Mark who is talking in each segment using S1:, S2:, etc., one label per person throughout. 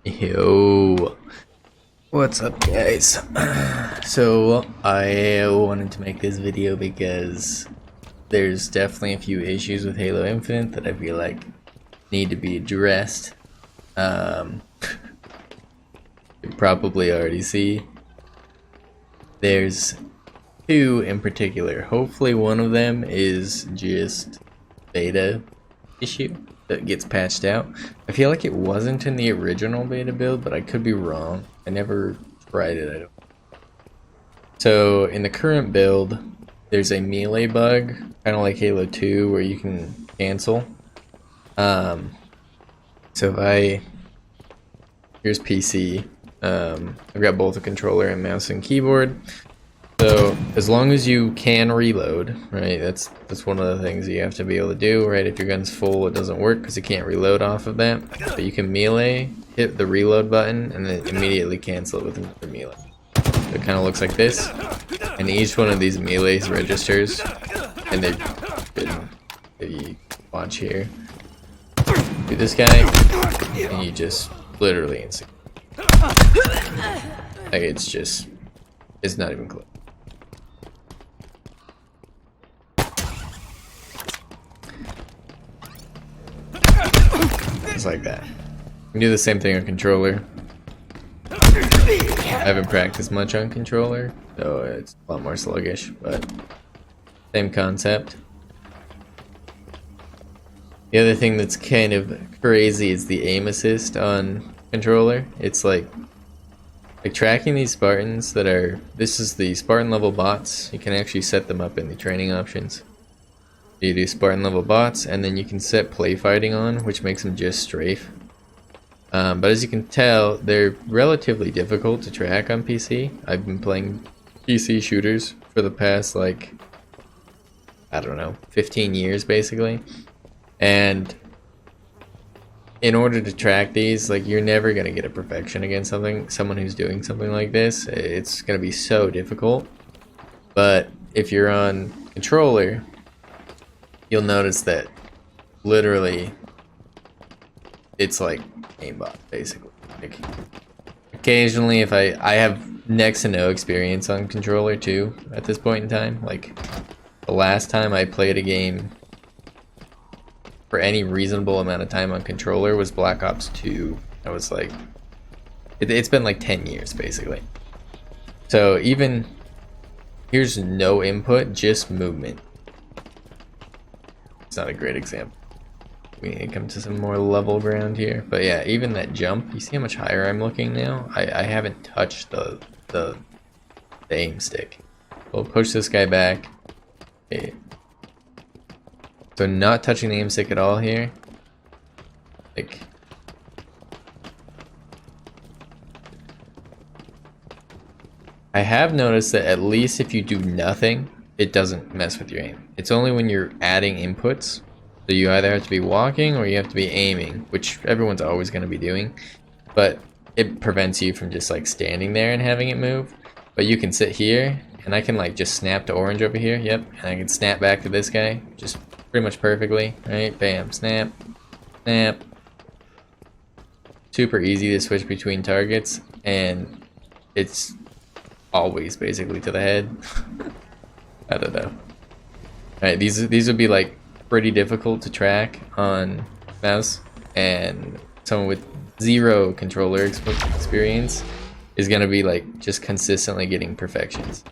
S1: Yo, what's up guys? So I wanted to make this video because there's definitely a few issues with Halo Infinite that I feel like need to be addressed. You probably already see there's two in particular. Hopefully one of them is just beta issue that gets patched out. I feel like it wasn't in the original beta build, but I could be wrong. I never tried it. I don't. So in the current build, there's a melee bug, kind of like Halo 2, where you can cancel. So if here's PC. I've got both a controller and mouse and keyboard. So as long as you can reload, right? That's one of the things you have to be able to do, right? If your gun's full, it doesn't work because you can't reload off of that. But you can melee, hit the reload button, and then immediately cancel it with another melee. So it kind of looks like this, and each one of these melees registers, and if you watch here, do this guy, and you just literally instant. Like it's not even close. Just like that. You can do the same thing on controller. I haven't practiced much on controller, so it's a lot more sluggish, but same concept. The other thing that's kind of crazy is the aim assist on controller. It's like tracking these Spartans that are, this is the Spartan level bots. You can actually set them up in the training options. You do Spartan level bots, and then you can set play fighting on, which makes them just strafe. But as you can tell, they're relatively difficult to track on PC. I've been playing PC shooters for the past, like, I don't know, 15 years basically. And in order to track these, like, you're never gonna get a perfection against someone who's doing something like this. It's gonna be so difficult. But if you're on controller, you'll notice that literally it's like aimbot basically. Like, occasionally, if I have next to no experience on controller too at this point in time. Like the last time I played a game for any reasonable amount of time on controller was Black Ops 2. I was like, it's been like 10 years basically. So even here's no input, just movement. It's not a great example. We need to come to some more level ground here. But yeah, even that jump, you see how much higher I'm looking now? I haven't touched the aim stick. We'll push this guy back. Okay. So not touching the aim stick at all here. Like, I have noticed that at least if you do nothing, it doesn't mess with your aim. It's only when you're adding inputs. So you either have to be walking or you have to be aiming, which everyone's always going to be doing. But it prevents you from just like standing there and having it move. But you can sit here and I can like just snap to orange over here. Yep. And I can snap back to this guy just pretty much perfectly. Right? Bam. Snap. Snap. Super easy to switch between targets. And it's always basically to the head. I don't know. Alright, these would be like pretty difficult to track on mouse, and someone with zero controller experience is gonna be like just consistently getting perfections.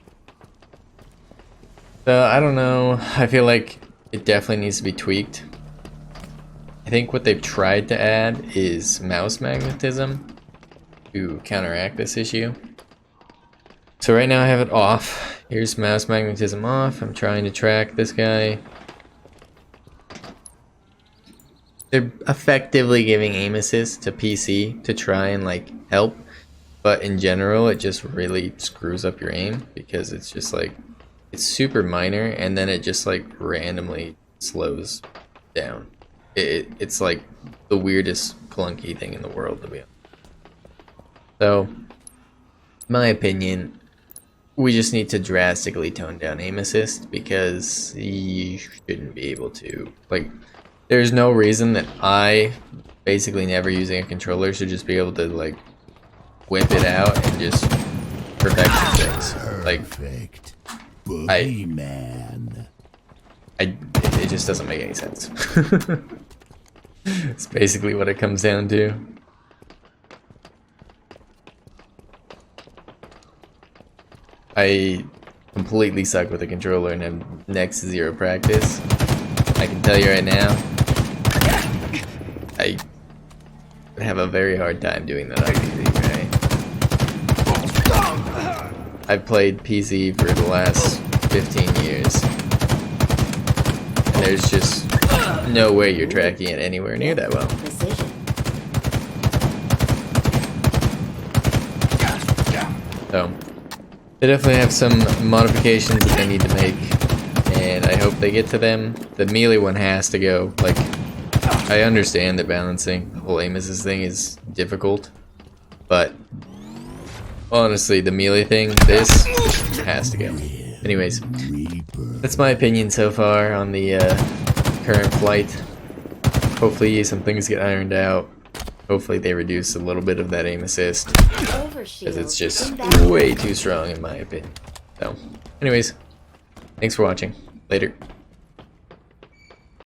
S1: So I don't know, I feel like it definitely needs to be tweaked. I think what they've tried to add is mouse magnetism to counteract this issue. So right now I have it off. Here's mouse magnetism off. I'm trying to track this guy. They're effectively giving aim assist to PC to try and like help, but in general it just really screws up your aim because it's just like, it's super minor and then it just like randomly slows down. It's like the weirdest clunky thing in the world to be honest. So, in my opinion, we just need to drastically tone down aim assist because you shouldn't be able to, like, there's no reason that I basically never using a controller should just be able to like whip it out and just perfection things. Like it just doesn't make any sense. It's basically what it comes down to. I completely suck with a controller and have next to zero practice. I can tell you right now, I have a very hard time doing that on PC, right? I've played PC for the last 15 years, and there's just no way you're tracking it anywhere near that well. So, they definitely have some modifications that they need to make, and I hope they get to them. The melee one has to go. Like, I understand that balancing the whole aim assist thing is difficult, but honestly, the melee thing, this has to go. Anyways, that's my opinion so far on the current flight. Hopefully some things get ironed out. Hopefully they reduce a little bit of that aim assist, because it's just way too strong in my opinion. So, anyways, thanks for watching. Later.